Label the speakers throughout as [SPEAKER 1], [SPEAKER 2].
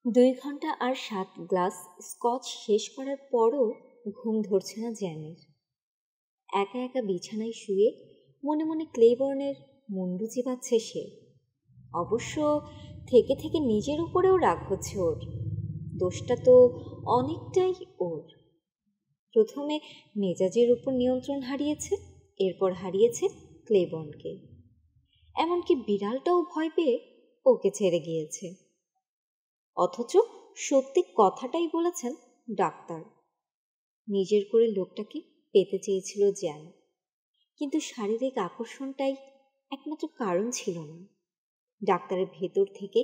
[SPEAKER 1] 2 ঘন্টা আর 7 glass Scotch শেষ করার পরও ঘুম ধরছে না জ্যানের। একা একা বিছানায় শুয়ে মনে মনে ক্লেবর্নের মুন্ডু চিবাচ্ছে সে। অবশ্য থেকে থেকে নিজের উপরেও রাগ হচ্ছে ওর। দোষটা তো অনেকটাই ওর। প্রথমে মেজাজের উপর নিয়ন্ত্রণ হারিয়েছে, এরপর হারিয়েছে ক্লেবর্নকে। এমনকি বিড়ালটাও ভয় পেয়ে ওকে ছেড়ে গিয়েছে। অথচ সত্যি কথাটাই বলেছেন ডাক্তার। নিজের করে লোকটাকে পেতে চেয়েছিল জ্যান, কিন্তু শারীরিক আকর্ষণটাই একমাত্র কারণ ছিল না। ডাক্তারের ভেতর থেকে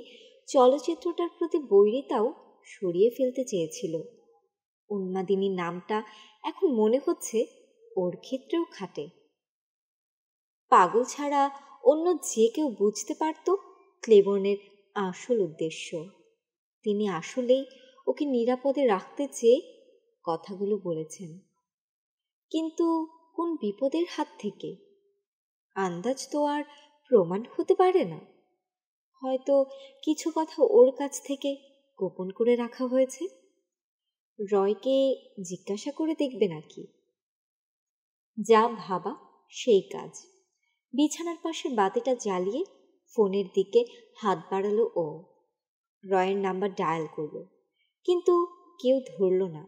[SPEAKER 1] চলচ্চিত্রটার প্রতি বৈরিতাও সরিয়ে ফেলতে চেয়েছিল। উন্মাদিনী নামটা এখন মনে হচ্ছে ওর ক্ষেত্রেও খাটে। পাগল ছাড়া অন্য যে কেউ বুঝতে পারত ক্লেবর্নের আসল উদ্দেশ্য। তিনি আসলেই ওকে নিরাপদে রাখতে চেয়ে কথাগুলো বলেছেন। কিন্তু কোন বিপদের হাত থেকে? আন্দাজ তো আর প্রমাণ হতে পারে না। হয়তো কিছু কথা ওর কাছ থেকে গোপন করে রাখা হয়েছে। রয়কে জিজ্ঞাসা করে দেখবে নাকি? যা ভাবা সেই কাজ। বিছানার পাশে বাতিটা জ্বালিয়ে ফোনের দিকে হাত বাড়ালো ও। রয়ের নাম্বার ডায়াল করল, কিন্তু কেউ ধরল না।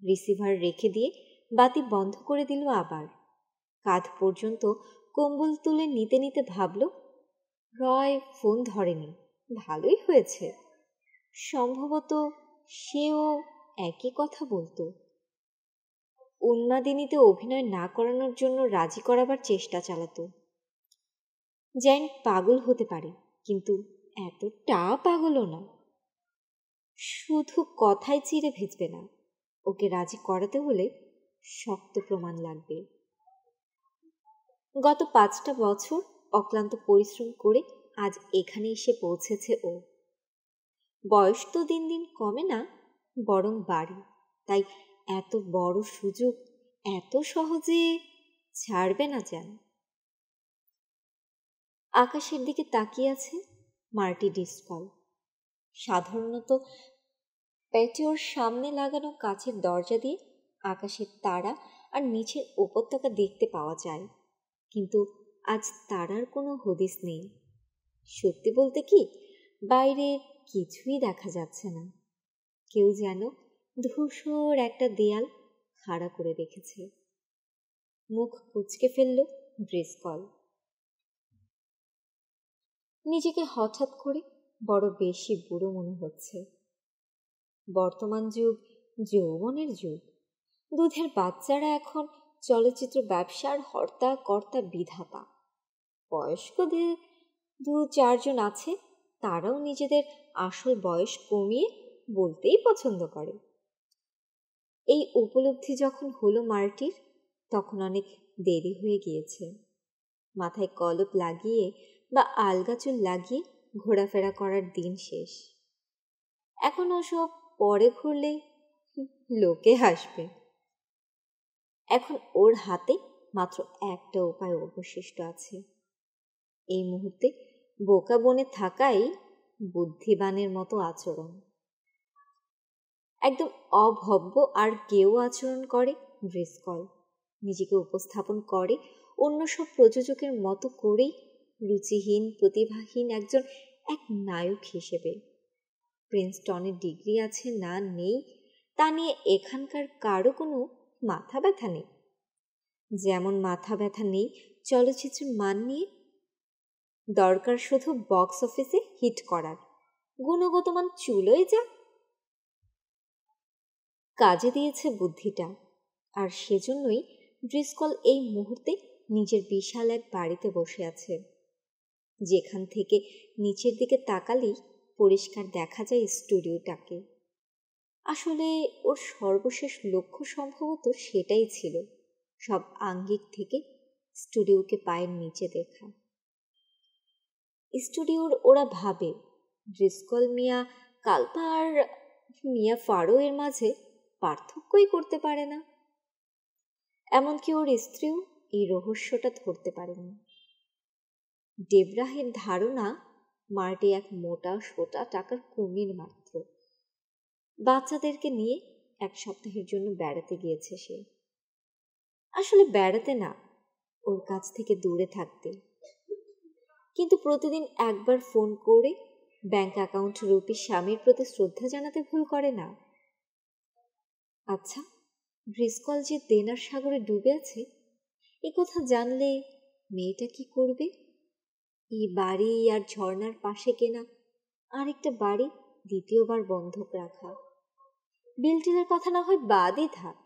[SPEAKER 1] রিসিভার রেখে দিয়ে বাতি বন্ধ করে দিল আবার। কাঁধ পর্যন্ত কম্বল তুলে নিতে নিতে ভাবল, রয় ফোন ধরেনি, ভালোই হয়েছে। সম্ভবত সেও একই কথা বলতো। উন্মাদিনীতে অভিনয় না করানোর জন্য রাজি করাবার চেষ্টা চালাতো। জ্যান পাগল হতে পারে, কিন্তু এতটা পাগলও না। শুধু কথায় চিড়ে ভেজবে না, ওকে রাজি করাতে হলে শক্ত প্রমাণ লাগবে। গত 5টা বছর অক্লান্ত পরিশ্রম করে আজ এখানে এসে পৌঁছেছে ও। বয়স তো দিন দিন কমে না, বরং বাড়ে। তাই এত বড় সুযোগ এত সহজে ছাড়বে না যেন। আকাশের দিকে তাকিয়ে আছে মার্টি ডিসকল। সাধারণত প্যাটিওর সামনে লাগানো কাচের দরজা দিয়ে আকাশের তারা আর নিচের উপত্যকা দেখতে পাওয়া যায়, কিন্তু আজ তারার কোনো হদিস নেই। সত্যি বলতে কি, বাইরে কিছুই দেখা যাচ্ছে না। কেউ যেন ধূসর একটা দেয়াল খাড়া করে রেখেছে। মুখ কুঁচকে ফেলল ড্রিসকল। নিজেকে হঠাৎ করে বড় বেশি বুড়ো মনে হচ্ছে। বর্তমান যুগ যৌবনের যুগ। দুধের বাচ্চারা এখন চলচ্চিত্র ব্যবসার হর্তা কর্তা বিধাতা। বয়স্কদের 2-4 জন আছে, তারাও নিজেদের আসল বয়স কমিয়ে বলতেই পছন্দ করে। এই উপলব্ধি যখন হলো মার্টির, তখন অনেক দেরি হয়ে গিয়েছে। মাথায় কলপ লাগিয়ে বা আলগা চুল লাগিয়ে ঘোরাফেরা করার দিন শেষ। এখন ওসব পরে ঘুরলে লোকে হাসবে। এখন ওর হাতে মাত্র একটা উপায় অবশিষ্ট আছে। এই মুহূর্তে বোকা বনে থাকাই বুদ্ধিমানের মতো আচরণ। একদম অভব্য আর কেউ আচরণ করে ড্রিসকল। নিজেকে উপস্থাপন করে অন্য সব প্রযোজকের মতো করেই রুচিহীন প্রতিভাহীন এক নায়ক হিসেবে। প্রিন্সটনের ডিগ্রি আছে না নেই তা নিয়ে এখানকার কারো কোনো মাথা ব্যথা নেই। যেমন মাথা ব্যথা নেই চলচ্চিত্রের মান নিয়ে। দরকার শুধু বক্স অফিসে হিট করার, গুণগত মান চুলোয় যা। কাজে দিয়েছে বুদ্ধিটা, আর সেজন্যই ড্রিসকল এই মুহূর্তে নিজের বিশাল এক বাড়িতে বসে আছে, যেখান থেকে নিচের দিকে তাকালেই পরিষ্কার দেখা যায় স্টুডিওটাকে। আসলে ওর সর্বশেষ লক্ষ্য সম্ভবত সেটাই ছিল, সব আঙ্গিক থেকে স্টুডিওকে পায়ের নিচে দেখা। স্টুডিওর ওরা ভাবে ড্রিসকল মিয়া কালপা আর মিয়া ফারো এর মাঝে পার্থক্যই করতে পারে না। এমনকি ওর স্ত্রীও এই রহস্যটা ধরতে পারেনি। ডেবরাহের ধারণা মার্টি এক মোটা সোটা টাকার কুমির মাত্র। বাচ্চাদেরকে নিয়ে 1 সপ্তাহের জন্য বেড়াতে গিয়েছে সে। আসলে বেড়াতে না, ওর কাছ থেকে দূরে থাকতে। কিন্তু প্রতিদিন একবার ফোন করে ব্যাংক অ্যাকাউন্ট রূপী স্বামীর প্রতি শ্রদ্ধা জানাতে ভুল করে না। আচ্ছা, ব্রিসকল যে দেনার সাগরে ডুবে আছে এ কথা জানলে মেয়েটা কি করবে? এই বাড়ি আর ঝর্ণার পাশে কেনা আরেকটা বাড়ি দ্বিতীয়বার বন্ধক রাখা, বিলটিনের কথা না হয় বাদই থাক।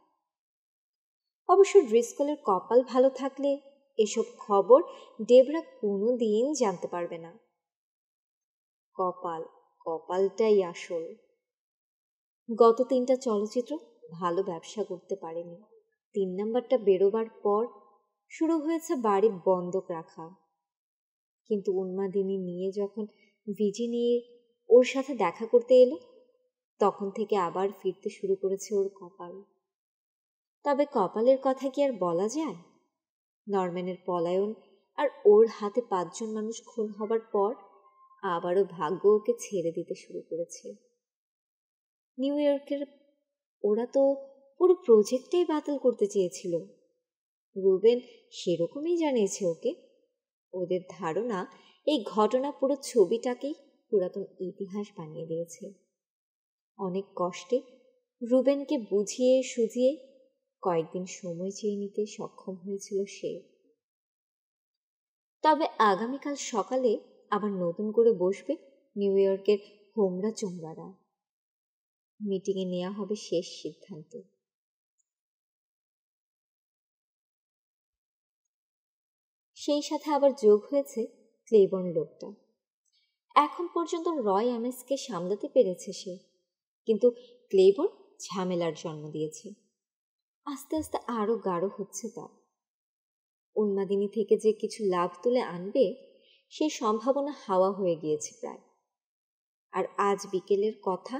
[SPEAKER 1] অবশ্য ড্রিসকলের কপাল ভালো থাকলে এসব খবর ডেবরা কোনো দিন জানতে পারবে না। কপালটাই আসল। গত 3টা চলচ্চিত্র ভালো ব্যবসা করতে পারেনি। 3 নাম্বারটা বেরোবার পর শুরু হয়েছে বাড়ি বন্ধক রাখা। কিন্তু উন্মাদিনী নিয়ে যখন ভিজি নিয়ে ওর সাথে দেখা করতে এলো, তখন থেকে আবার ফিরতে শুরু করেছে ওর কপাল। তবে কপালের কথা কি আর বলা যায়? নরম্যানের পলায়ন আর ওর হাতে 5 জন মানুষ খুন হবার পর আবারও ভাগ্য ওকে ছেড়ে দিতে শুরু করেছে। নিউ ইয়র্কের ওরা তো পুরো প্রজেক্টটাই বাতিল করতে চেয়েছিল। রুবেন সেরকমই জানিয়েছে ওকে। ওদের ধারণা এই ঘটনা পুরো ছবিটাকেই পুরাতন ইতিহাস বানিয়ে দিয়েছে। অনেক কষ্টে রুবেনকে বুঝিয়ে সুঝিয়ে কয়েকদিন সময় চেয়ে নিতে সক্ষম হয়েছিল সে। তবে আগামীকাল সকালে আবার নতুন করে বসবে নিউ ইয়র্কের হোমরা চোমরারা। মিটিংয়ে নেওয়া হবে শেষ সিদ্ধান্ত। সেই সাথে আবার যোগ হয়েছে ক্লেবর্ন লোকটা। এখন পর্যন্ত রয় এমএসকে সামলাতে পেরেছে সে, কিন্তু ক্লেবর্ন ঝামেলার জন্ম দিয়েছে। আস্তে আস্তে আরো গাঢ় হচ্ছে তা। উন্মাদিনী থেকে যে কিছু লাভ তুলে আনবে সেই সম্ভাবনা হাওয়া হয়ে গিয়েছে প্রায়। আর আজ বিকেলের কথা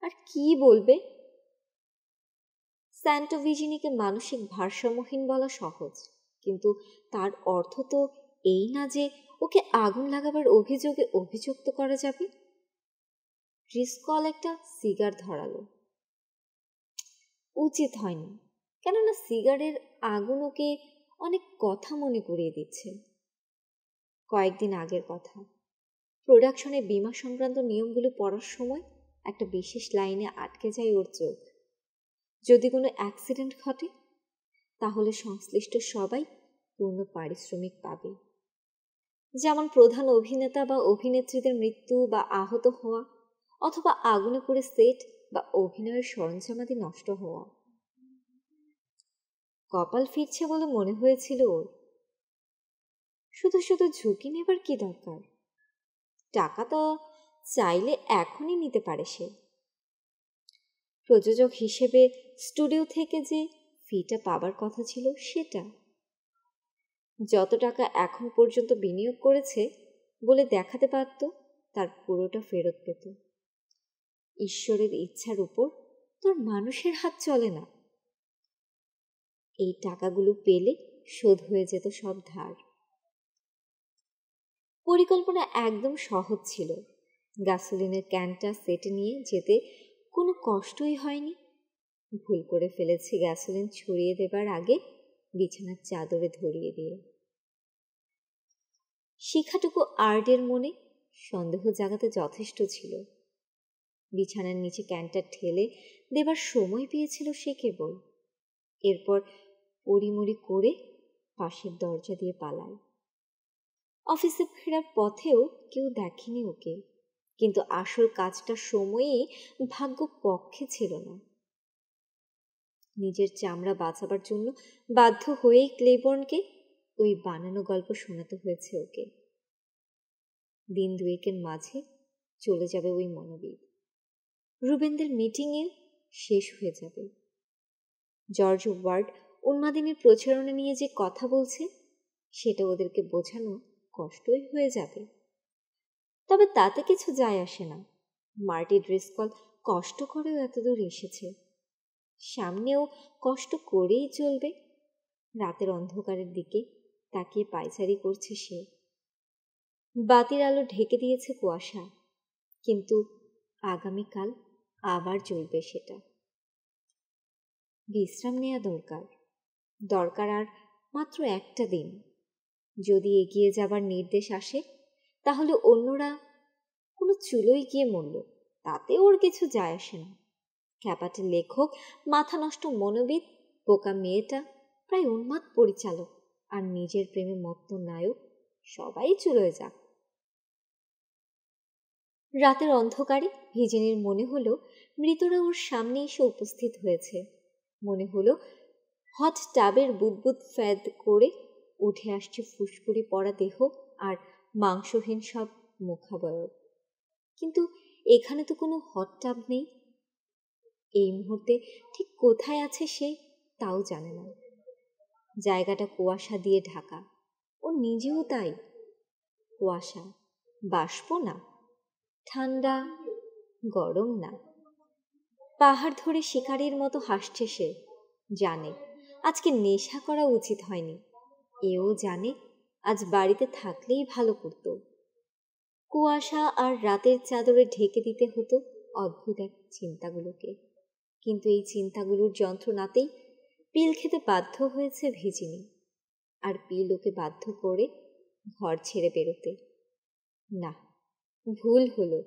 [SPEAKER 1] আর কি বলবে? স্যান্টো ভিজিনিকে মানসিক ভারসাম্যহীন বলা সহজ, কিন্তু তার অর্থ তো এই না যে ওকে আগুন লাগাবার অভিযোগে অভিযুক্ত করা যাবে। ড্রিসকল একটা সিগার ধরালো। উচিত হয়নি, কেননা সিগারের আগুন ওকে অনেক কথা মনে করিয়ে দিচ্ছে। কয়েকদিন আগের কথা, প্রোডাকশনে বীমা সংক্রান্ত নিয়মগুলো পড়ার সময় একটা বিশেষ লাইনে আটকে যায় ওর চোখ। যদি কোনো অ্যাক্সিডেন্ট ঘটে তাহলে সংশ্লিষ্ট সবাই পূর্ণ পারিশ্রমিক পাবে। যেমন প্রধান অভিনেতা বা অভিনেত্রীদের মৃত্যু বা আহত হওয়া, অথবা আগুনে পুড়ে সেট বা অভিনয়ের সরঞ্জামাদি নষ্ট হওয়া। কপাল ফিরছে বলে মনে হয়েছিল ওর। শুধু শুধু ঝুঁকি নেবার কি দরকার? টাকা তো চাইলে এখনই নিতে পারে সে। প্রযোজক হিসেবে স্টুডিও থেকে যে ফিটা পাবার কথা ছিল সেটা। যত টাকা এখন পর্যন্ত বিনিয়োগ করেছে বলে দেখাতে পারত, তার পুরোটা ফেরত পেত। ঈশ্বরের ইচ্ছার উপর তোর মানুষের হাত চলে না। এই টাকাগুলো পেলে শোধ হয়ে যেত সব ধার। পরিকল্পনা একদম সহজ ছিল। গ্যাসোলিনের ক্যানটা সেটে নিয়ে যেতে কোনো কষ্টই হয়নি। ভুল করে ফেলেছি গ্যাসোলিন ছড়িয়ে দেবার আগে বিছানার চাদরে ধরিয়ে দিয়ে। শিখাটুকু আর্টের মনে সন্দেহ জাগাতে যথেষ্ট ছিল। বিছানার নিচে ক্যানটা ঠেলে দেবার সময় পেয়েছিল সে কেবল। এরপর পরিমরি করে পাশের দরজা দিয়ে পালায়। অফিসে ফেরার পথেও কেউ দেখেনি ওকে, কিন্তু আসল কাজটার সময়েই ভাগ্য পক্ষে ছিল না। নিজের চামড়া বাঁচাবার জন্য বাধ্য হয়েই ক্লেবর্নকে ওই বানানো গল্প শোনাতে হয়েছে ওকে। দিন 2 মাঝে চলে যাবে ওই মনোবিদ। রুবেনদের মিটিংয়ে শেষ হয়ে যাবে। জর্জ ওয়ার্ড উন্মাদিনীর প্রচারণা নিয়ে যে কথা বলছে সেটা ওদেরকে বোঝানো কষ্টই হয়ে যাবে। তবে তাতে কিছু যায় আসে না। মার্টি ড্রিসকল কষ্ট করেও এতদূর এসেছে, সামনেও কষ্ট করেই চলবে। রাতের অন্ধকারের দিকে তাকিয়ে পায়চারি করছে সে। বাতির আলো ঢেকে দিয়েছে কুয়াশা, কিন্তু আগামীকাল আবার জ্বলবে সেটা। বিশ্রাম নেওয়া দরকার, দরকার আর মাত্র একটা দিন। যদি এগিয়ে যাবার নির্দেশ আসে, তাহলে অন্যরা কোনো চুলোয় গিয়ে মরল, তাতে ওর কিছু যায় আসে না। ক্যাপাটের লেখক, মাথা নষ্ট মনোবিদ, বোকা মেয়েটা প্রায় উন্মাদ পরিচালক, আর নিজের প্রেমে মত্ত নায়ক, সবাই চুলোয় যাক। রাতের অন্ধকারে ভিজিনির মনে হলো মৃতরা ওর সামনে এসে উপস্থিত হয়েছে। মনে হলো হট টাবের বুদবুদ ফ্যাদ করে উঠে আসছে ফুসকুড়ি পড়া দেহ আর মাংসহীন সব মুখাবয়ব। কিন্তু এখানে তো কোনো হট টাব নেই। এই মুহূর্তে ঠিক কোথায় আছে সে তাও জানে না। জায়গাটা কুয়াশা দিয়ে ঢাকা, ও নিজেও তাই। কুয়াশা, বাষ্প না, ঠান্ডা, গরম না। পাহাড় ধরে শিকারীর মতো হাসছে সে, জানে আজকে নেশা করা উচিত হয়নি। এও জানে আজ বাড়িতে থাকলেই ভালো করত। কুয়াশা আর রাতের চাদরে ঢেকে দিতে হতো অদ্ভুত এক চিন্তাগুলোকে, কিন্তু এই চিন্তাগুলোর যন্ত্রণাতেই পিল খেতে বাধ্য হয়েছে ভিজিনি। আর পিল ওকে বাধ্য করে ঘর ছেড়ে বেরোতে। না, ভুল হলো।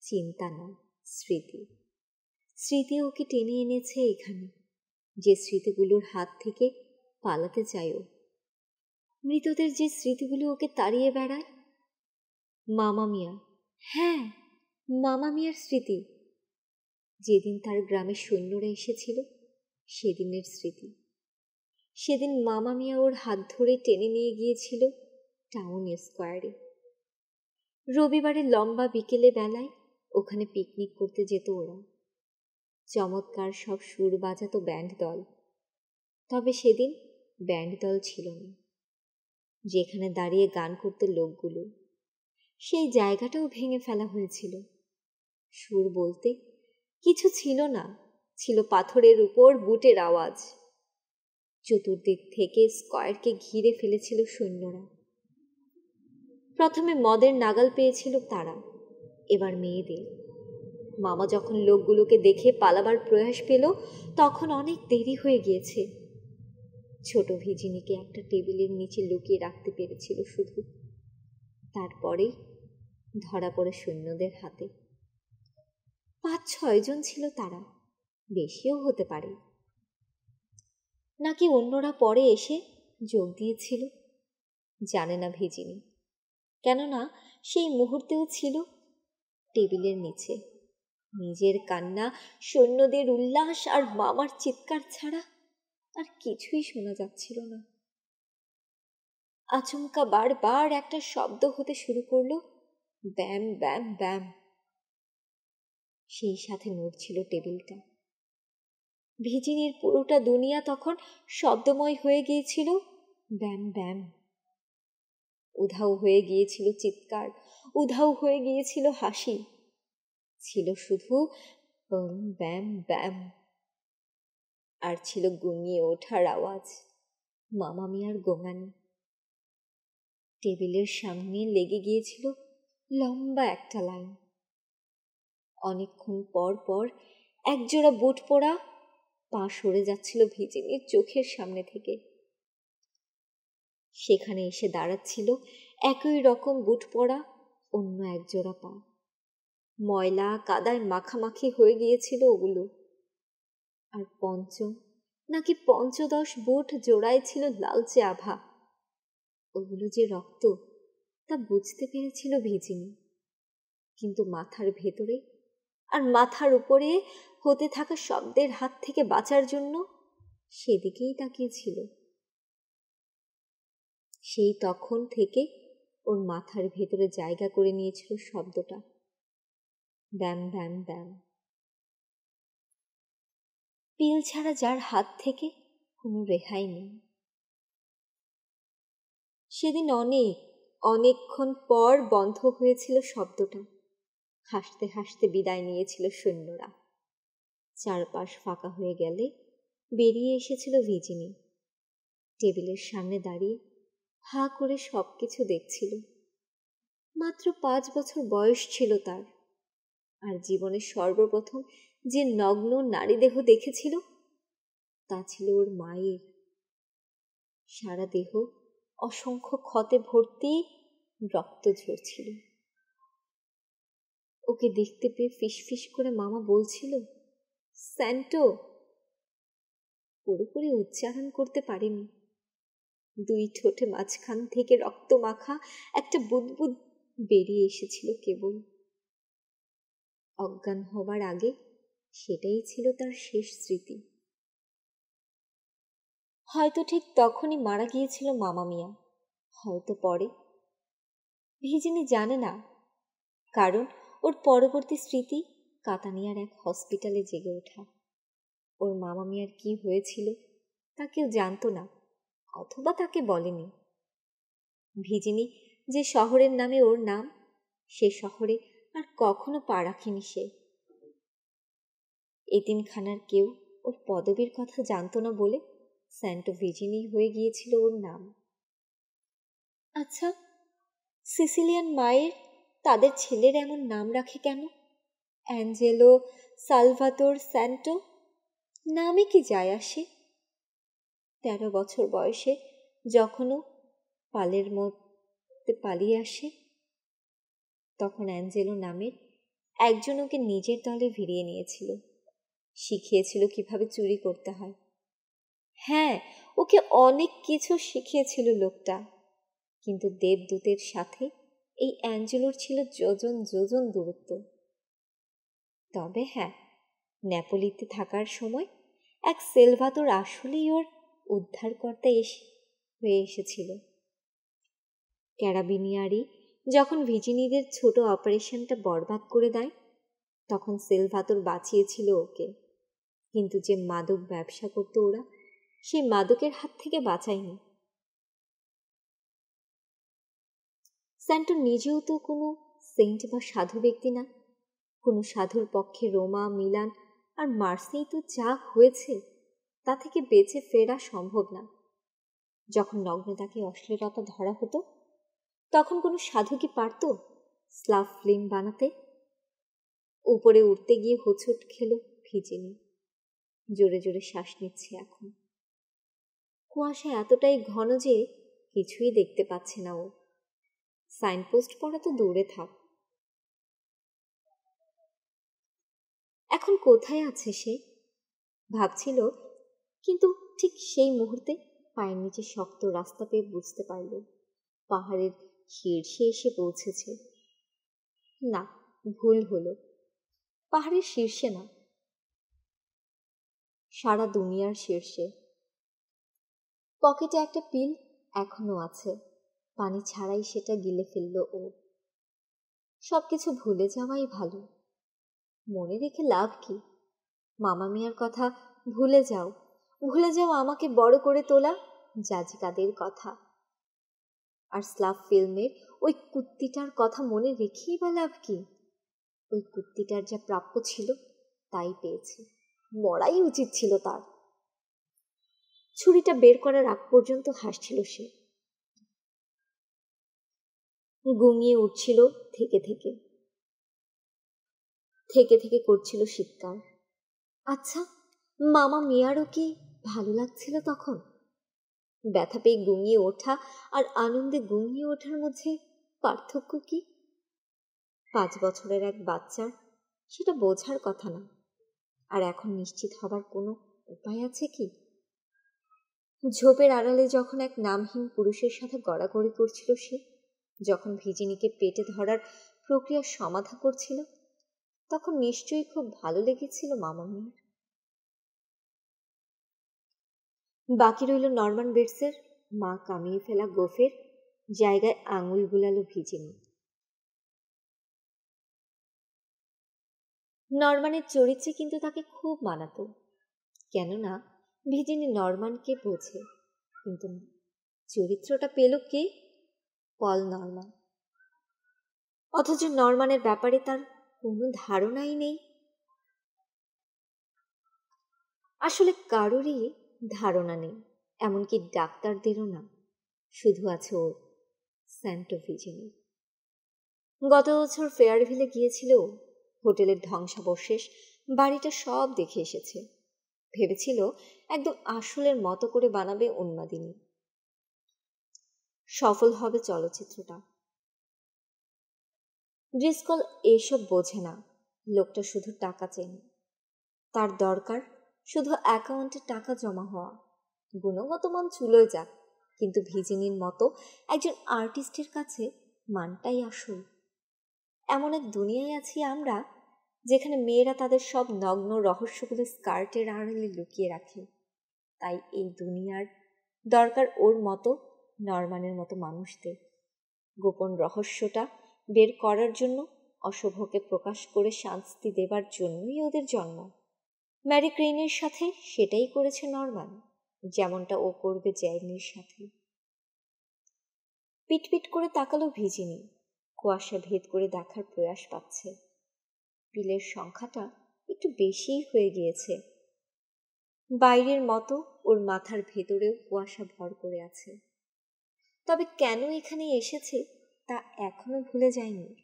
[SPEAKER 1] চিন্তা না, স্মৃতি। স্মৃতি ওকে টেনে এনেছে এখানে, যে স্মৃতিগুলোর হাত থেকে পালাতে চায় ও। মৃতদের যে স্মৃতিগুলো ওকে তাড়িয়ে বেড়ায়। মামা মিয়া, হ্যাঁ, মামা মিয়ার স্মৃতি। যেদিন তার গ্রামে সৈন্যরা এসেছিল, সেদিনের স্মৃতি। সেদিন মামা মিয়া ওর হাত ধরে টেনে নিয়ে গিয়েছিল টাউন স্কোয়ারে। রবিবারে লম্বা বিকেলে বেলায় ওখানে পিকনিক করতে যেত ওরা। চমৎকার সব সুর বাজাতো ব্যান্ড দল। তবে সেদিন ব্যান্ড দল ছিল না। যেখানে দাঁড়িয়ে গান করতো লোকগুলো, সেই জায়গাটাও ভেঙে ফেলা হয়েছিল। সুর বলতে কিছু ছিল না, ছিল পাথরের উপর বুটের আওয়াজ। চতুর্দিক থেকে স্কয়ারকে ঘিরে ফেলেছিল সৈন্যরা। প্রথমে মদের নাগাল পেয়েছিল তারা, এবার মেয়েদের। মামা যখন লোকগুলোকে দেখে পালাবার প্রয়াস পেল, তখন অনেক দেরি হয়ে গিয়েছে। ছোট ভিজিনিকে একটা টেবিলের নিচে লুকিয়ে রাখতে পেরেছিল শুধু। তারপরেই ধরা পড়ে সৈন্যদের হাতে। 5-6 জন ছিল তারা, বেশিও হতে পারে। নাকি অন্যরা পরে এসে যোগ দিয়েছিল, জানে না ভিজিনি। কেননা সেই মুহূর্তেও ছিল টেবিলের নিচে। নিজের কান্না, সৈন্যদের উল্লাস আর মামার চিৎকার ছাড়া আর কিছুই শোনা যাচ্ছিল না। আচমকা বারবার একটা শব্দ হতে শুরু করলো, ব্যাম ব্যাম ব্যাম। সেই সাথে নড়ছিল টেবিলটা। ভিজিনির পুরোটা দুনিয়া তখন শব্দময় হয়ে গিয়েছিল, ব্যাম ব্যাম। উধাও হয়ে গিয়েছিল চিৎকার, উধাও হয়ে গিয়েছিল হাসি। ছিল শুধু বম ব্যাম ব্যাম। আর ছিল গুঙিয়ে ওঠার আওয়াজ, মামা মিয়ার গোঙানি। টেবিলের সামনে লেগে গিয়েছিল লম্বা একটা লাইন। অনেকক্ষণ পর পর একজোড়া বুট পরা পা সরে যাচ্ছিল ভিজিনির চোখের সামনে থেকে। সেখানে এসে দাঁড়াচ্ছিল একই রকম বুট পরা অন্য একজোড়া পা। ময়লা কাদায় মাখামাখি হয়ে গিয়েছিল ওগুলো। আর নাকি 15 বুট জোড়ায় ছিল লালচে আভা। ওগুলো যে রক্ত, তা বুঝতে পেরেছিল ভিজিনি। কিন্তু মাথার ভেতরে আর মাথার উপরে হতে থাকা শব্দের হাত থেকে বাঁচার জন্য সেদিকেই তাকিয়েছিল। সেই তখন থেকে ওর মাথার ভেতরে জায়গা করে নিয়েছিল শব্দটা, ব্যাম ব্যাম ব্যাম। পিল ছাড়া যার হাত থেকে কোনো রেহাই নেই। সেদিন অনেকক্ষণ পর বন্ধ হয়েছিল শব্দটা। হাসতে হাসতে বিদায় নিয়েছিল সৈন্যরা। চারপাশ ফাঁকা হয়ে গেলে বেরিয়ে এসেছিল ভিজিনি। টেবিলের সামনে দাঁড়িয়ে হা করে সবকিছু দেখছিল। মাত্র 5 বছর বয়স ছিল তার, আর জীবনের সর্বপ্রথম যে নগ্ন নারী দেহ দেখেছিল তা ছিল ওর মায়ের। সারা দেহ অসংখ্য ক্ষতে ভর্তি, রক্ত ঝরছিল। ওকে দেখতে পেয়ে ফিসফিস করে মামা বলছিল, স্যান্টো। পুরোপুরি উচ্চারণ করতে পারেনি, 2 ঠোঁটে মাঝখান থেকে রক্ত মাখা একটা বুদবুদ বেরিয়ে এসেছিল কেবল। অজ্ঞান হবার আগে সেটাই ছিল তার শেষ স্মৃতি। হয়তো ঠিক তখনই মারা গিয়েছিল মামা মিয়া, হয়তো পরে, ভিজিনি জানে না, কারণ ওর পরবর্তী স্মৃতি কাতানিয়ার এক হসপিটালে জেগে ওঠা। ওর মামা মিয়ার কি হয়েছিল তা কেউ জানতো না, অথবা তাকে বলেনি। ভিজিনি যে শহরের নামে ওর নাম, সে শহরে আর কখনো পা রাখেনি সে। এতিমখানার কেউ ওর পদবীর কথা জানতো না বলে স্যান্টো ভিজিনি হয়ে গিয়েছিল ওর নাম। আচ্ছা, সিসিলিয়ান মায়ের তাদের ছেলের এমন নাম রাখে কেন? অ্যাঞ্জেলো, সালভাতোর, স্যান্টো, নামে কি যায় আসে? 13 বছর বয়সে যখনও পালের মধ্যে পালিয়ে আসে, তখন অ্যাঞ্জেলো নামের একজন ওকে নিজের দলে ভিড়িয়ে নিয়েছিল, শিখিয়েছিল কিভাবে চুরি করতে হয়। হ্যাঁ, ওকে অনেক কিছু শিখিয়েছিল লোকটা, কিন্তু দেবদূতের সাথে এই অ্যাঞ্জেলোর ছিল যোজন যোজন দূরত্ব। তবে হ্যাঁ, নেপোলিতে থাকার সময় এক সেলভাতোর আসলেই ওর উদ্ধারকর্তা হয়ে এসেছিল। ক্যারাবিনিয়ারি যখন ভিজিনিদের ছোট অপারেশনটা বরবাদ করে দেয়, তখন সেলভাতোর বাঁচিয়েছিল ওকে, কিন্তু যে মাদক ব্যবসা করতো ওরা, সেই মাদকের হাত থেকে বাঁচায়নি। স্যান্টো নিজেও তো কোনো সেন্ট বা সাধু ব্যক্তি না, কোনো সাধুর পক্ষে রোমা, মিলান আর মার্সেই তো যা হয়েছে তা থেকে বেঁচে ফেরা সম্ভব না। যখন নগ্নতাকে অশ্লীলতা ধরা হতো, তখন কোনো সাধু কি পারত স্লাভ ফিল্ম বানাতে? উপরে উঠতে গিয়ে হোঁচট খেল ভিজিনি। জোরে জোরে শ্বাস নিচ্ছে এখন। কুয়াশা এতটাই ঘন যে কিছুই দেখতে পাচ্ছে না ও। সাইনপোস্ট পড়া তো দূরে থাক। এখন কোথায় আছে সে ভাবছিল, কিন্তু ঠিক সেই মুহূর্তে পায়ের নিচে শক্ত রাস্তা পেয়ে বুঝতে পারল পাহাড়ের শীর্ষে এসে পৌঁছেছে। না, ভুল হলো, পাহাড়ের শীর্ষে না, সারা দুনিয়ার শীর্ষে। পকেটে একটা পিল এখনো আছে, পানি ছাড়াই সেটা গিলে ফেলল ও। সবকিছু ভুলে যাওয়াই ভালো, মনে রেখে লাভ কি? মামা মিয়ার কথা ভুলে যাও, ভুলে যাও আমাকে বড় করে তোলা জাজিকাদের কথা। আর স্লাভ ফিল্মের ওই কুত্তিটার কথা মনে রেখেই বা লাভ কি? ওই কুত্তিটার যা প্রাপ্য ছিল তাই পেয়েছে, মরাই উচিত ছিল তার। ছুরিটা বের করার আগ পর্যন্ত হাসছিল সে, গুঙিয়ে উঠছিল থেকে থেকে থেকে থেকে করছিল শীতকার। আচ্ছা, মামা মিয়ারও কি ভালো লাগছিল তখন? ব্যথা পেয়ে গুঙিয়ে ওঠা আর আনন্দে গুঙিয়ে ওঠার মধ্যে পার্থক্য কি? 5 বছরের এক বাচ্চার সেটা বোঝার কথা না। আর এখন নিশ্চিত হবার কোনো উপায় আছে কি? ঝোপের আড়ালে যখন এক নামহীন পুরুষের সাথে গড়াগড়ি করছিল সে, যখন ভিজিনিকে পেটে ধরার প্রক্রিয়া সমাধা করছিল, তখন নিশ্চয়ই খুব ভালো লেগেছিল মামা মিয়ার। বাকি রইল নরমান বেটসের মা কামিয়ে ফেলা গোফের জায়গায় আঙুল বুলালো ভিজিনি। নরমানের চরিত্রে কিন্তু তাকে খুব মানাতো, কেননা ভিজিনি নরমানকে বোঝে, কিন্তু চরিত্রটা পেল কে? পল নরমান। অথচ নরমানের ব্যাপারে তার কোনো ধারণাই নেই। আসলে কারোরই ধারণা নেই, এমনকি ডাক্তারদেরও না। শুধু আছে ওর, স্যান্টো ভিজিনি। গত বছর ফেয়ারভিলে গিয়েছিল, হোটেলের ধ্বংসাবশেষ, বাড়িটা সব দেখে এসেছে। ভেবেছিল একদম আসলের মতো করে বানাবে উন্মাদিনী। সফল হবে চলচ্চিত্রটা। ড্রিসকল এসব বোঝে না। লোকটা শুধু টাকা চেনে। তার দরকার শুধু অ্যাকাউন্টে টাকা জমা হওয়া। গুণগত মান চুলোয় যাক, কিন্তু ভিজিনির মতো একজন আর্টিস্টের কাছে মানটাই আসল। এমন এক দুনিয়ায় আছি আমরা, যেখানে মেয়েরা তাদের সব নগ্ন রহস্যগুলো স্কার্টের আড়ালে লুকিয়ে রাখে। তাই এই দুনিয়ার দরকার ওর মতো, নরমানের মতো মানুষদের। গোপন রহস্যটা বের করার জন্য, অশুভকে প্রকাশ করে শান্তি দেবার জন্যই ওদের জন্ম। ম্যারি ক্রেইনের সাথে সেটাই করেছে নরমান, যেমনটা ও করবে জ্যানির সাথে। পিটপিট করে তাকালো ভিজিনি। কুয়াশা ভেদ করে দেখার প্রয়াস পাচ্ছে। পিলের সংখ্যাটা একটু বেশিই হয়ে গিয়েছে। বাইরের মতো ওর মাথার ভেতরেও কুয়াশা ভর করে আছে। তবে কেন এখানে এসেছে তা এখনো ভুলে যায়নি।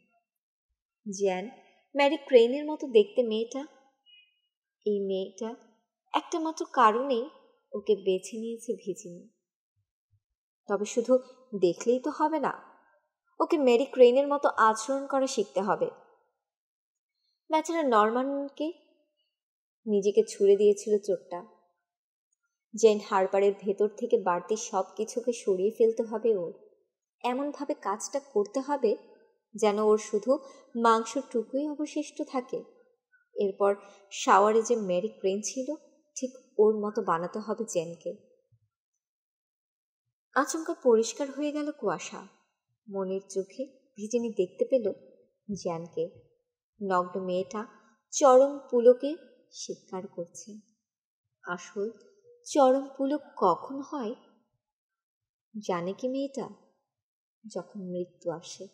[SPEAKER 1] জ্যান, ম্যারি ক্রেইনের মতো দেখতে মেয়েটা, এই মেয়েটা একটা মাত্র কারণেই ওকে বেছে নিয়েছে ভিজিনি। তবে শুধু দেখলেই তো হবে না, ওকে ম্যারি ক্রেইনের মতো আচরণ করা শিখতে হবে। বেচারা নরমানকে নিজেকে ছুঁড়ে দিয়েছিল চোটটা। জেন হারপারের ভেতর থেকে বাড়তি সব কিছুকে সরিয়ে ফেলতে হবে ওর। এমনভাবে কাজটা করতে হবে যেন ওর শুধু মাংসটুকুই অবশিষ্ট থাকে। এরপর শাওয়ারে যে ম্যারি ক্রেইন ছিল, ঠিক ওর মতো বানাতে হবে জেনকে। আচমকা পরিষ্কার হয়ে গেল কুয়াশা। মনের চোখে ভিজিনি দেখতে পেল জ্যানকে। নগ্ন মেয়েটা চরম পুলকে স্বীকার করছে। আসল চরম পুলক কখন হয় জানে কি মেয়েটা? যখন মৃত্যু আসে।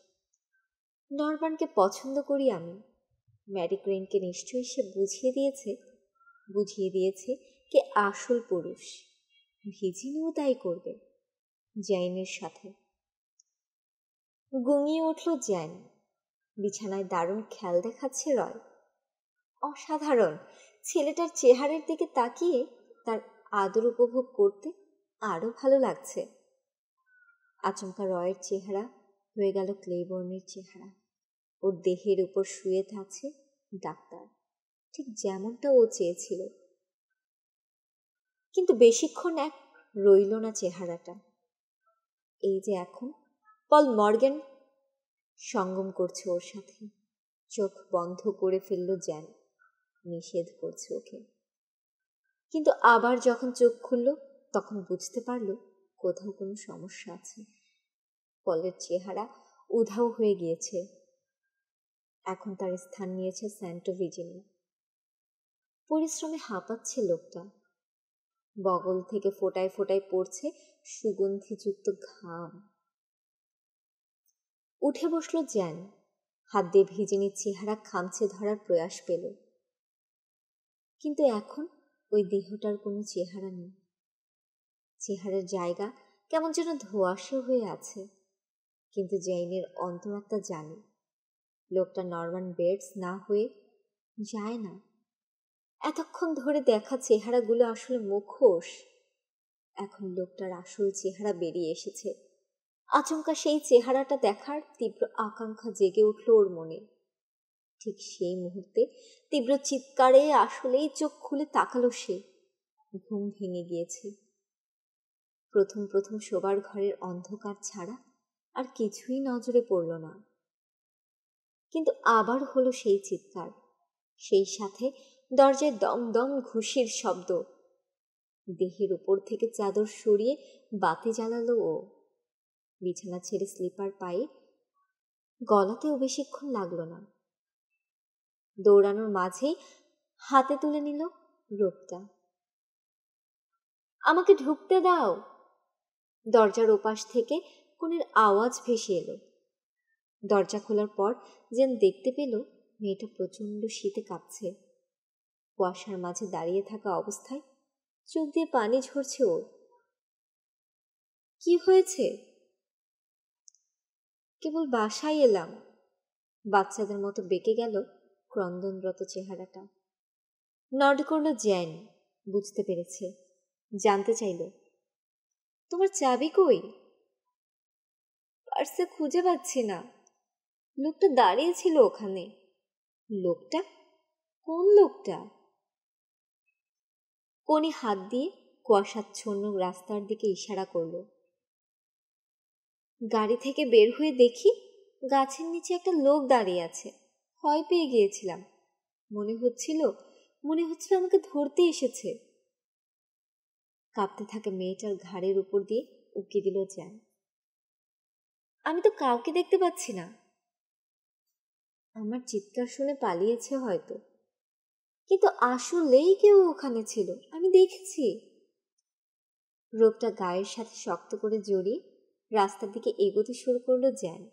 [SPEAKER 1] নরমানকে পছন্দ করি আমি। ম্যারি ক্রেইনকে নিশ্চয়ই সে বুঝিয়ে দিয়েছে কে আসল পুরুষ। ভিজিনিও তাই করবে জ্যানের সাথে। গুঙিয়ে উঠল জ্যান। বিছানায় দারুণ খেয়াল দেখাচ্ছে রয়। অসাধারণ। ছেলেটার চেহারার দিকে তাকিয়ে তার আদর উপভোগ করতে আরো ভালো লাগছে। আচমকা রয়ের চেহারা হয়ে গেল ক্লেবোর্নের চেহারা। ওর দেহের উপর শুয়ে থাকছে ডাক্তার, ঠিক যেমনটা ও চেয়েছিল। কিন্তু বেশিক্ষণ এক রইল না চেহারাটা। এই যে এখন পল মর্গ্যান সঙ্গম করছে ওর সাথে। চোখ বন্ধ করে ফেলল জ্যান, নিষেধ করছে ওকে। কিন্তু আবার যখন চোখ খুলল তখন বুঝতে পারল কোথাও কোনো সমস্যা আছে। পলের চেহারা উধাও হয়ে গিয়েছে। এখন তার স্থান নিয়েছে স্যান্টো ভিজিনি। পরিশ্রমে হাঁপাচ্ছে লোকটা। বগল থেকে ফোঁটায় ফোঁটায় পড়ছে সুগন্ধিযুক্ত ঘাম। উঠে বসল জ্যান। হাত দিয়ে ভিজিনির চেহারা খামচে ধরার প্রয়াস পেল। কিন্তু এখন ওই দেহটার কোনো চেহারা নেই। চেহারার জায়গা কেমন যেন ধোঁয়াশে হয়ে আছে। কিন্তু জেইনের অন্তরাত্মা জানে লোকটা নরমান বেটস না হয়ে যায় না। এতক্ষণ ধরে দেখা চেহারাগুলো আসলে মুখোশ। এখন লোকটার আসল চেহারা বেরিয়ে এসেছে। আচমকা সেই চেহারাটা দেখার তীব্র আকাঙ্ক্ষা জেগে উঠল ওর মনে। ঠিক সেই মুহূর্তে তীব্র চিৎকারে আসলেই চোখ খুলে তাকালো সে। ঘুম ভেঙে গিয়েছে। প্রথম প্রথম শোবার ঘরের অন্ধকার ছাড়া আর কিছুই নজরে পড়ল না। কিন্তু আবার হলো সেই চিৎকার, সেই সাথে দরজায় দম দম ঘুষির শব্দ। দেহের উপর থেকে চাদর সরিয়ে বাতি জ্বালালো ও। বিছানা ছেড়ে স্লিপার পায়ে গলাতেও বেশিক্ষণ লাগলো না। দৌড়ানোর মাঝেই হাতে তুলে নিল রোপটা। আমাকে ঢুকতে দাও। দরজার ওপাশ থেকে কোনের আওয়াজ ভেসে এলো। দরজা খোলার পর যেন দেখতে পেল মেয়েটা প্রচণ্ড শীতে কাঁপছে। কুয়াশার মাঝে দাঁড়িয়ে থাকা অবস্থায় চোখ দিয়ে পানি ঝরছে ওর। কি হয়েছে? কেবল বাসায় এলাম। বাচ্চাদের মতো বেঁকে গেল ক্রন্দনরত চেহারাটা। নড করল জ্যান, বুঝতে পেরেছে। জানতে চাইল, তোমার চাবি কই? পার্সে খুঁজে পাচ্ছি না। লোকটা দাঁড়িয়ে ছিল ওখানে। লোকটা? কোন লোকটা? কোনি হাত দিয়ে কুয়াশাচ্ছন্ন রাস্তার দিকে ইশারা করল। গাড়ি থেকে বের হয়ে দেখি গাছের নিচে একটা লোক দাঁড়িয়ে আছে। ভয় পেয়ে গিয়েছিলাম। মনে হচ্ছিল আমাকে ধরতে এসেছে। কাঁপতে থাকা মেয়েটার ঘাড়ের উপর দিয়ে উকি দিল জ্যান। আমি তো কাউকে দেখতে পাচ্ছি না। আমার চিৎকার শুনে পালিয়েছে হয়তো, কিন্তু আসলেই কেউ ওখানে ছিল, আমি দেখেছি। রোপটা গায়ের সাথে শক্ত করে জড়িয়ে রাস্তার দিকে এগোতে শুরু করলো জ্যান।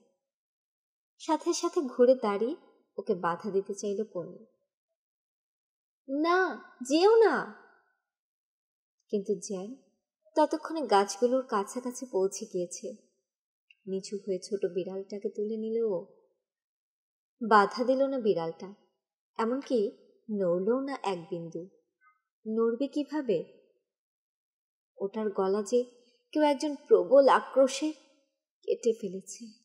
[SPEAKER 1] সাথে সাথে ঘুরে দাঁড়িয়ে ওকে বাধা দিতে চাইল কোনি। না, যেও না। কিন্তু জ্যান ততক্ষণে গাছগুলোর কাছাকাছি পৌঁছে গিয়েছে। নিচু হয়ে ছোট বিড়ালটাকে তুলে নিল ও। বাধা দিল না বিড়ালটা, এমনকি নড়লও না এক বিন্দু। নড়বে কিভাবে? ওটার গলা যে কেউ একজন প্রবল আক্রোশে কেটে ফেলেছে।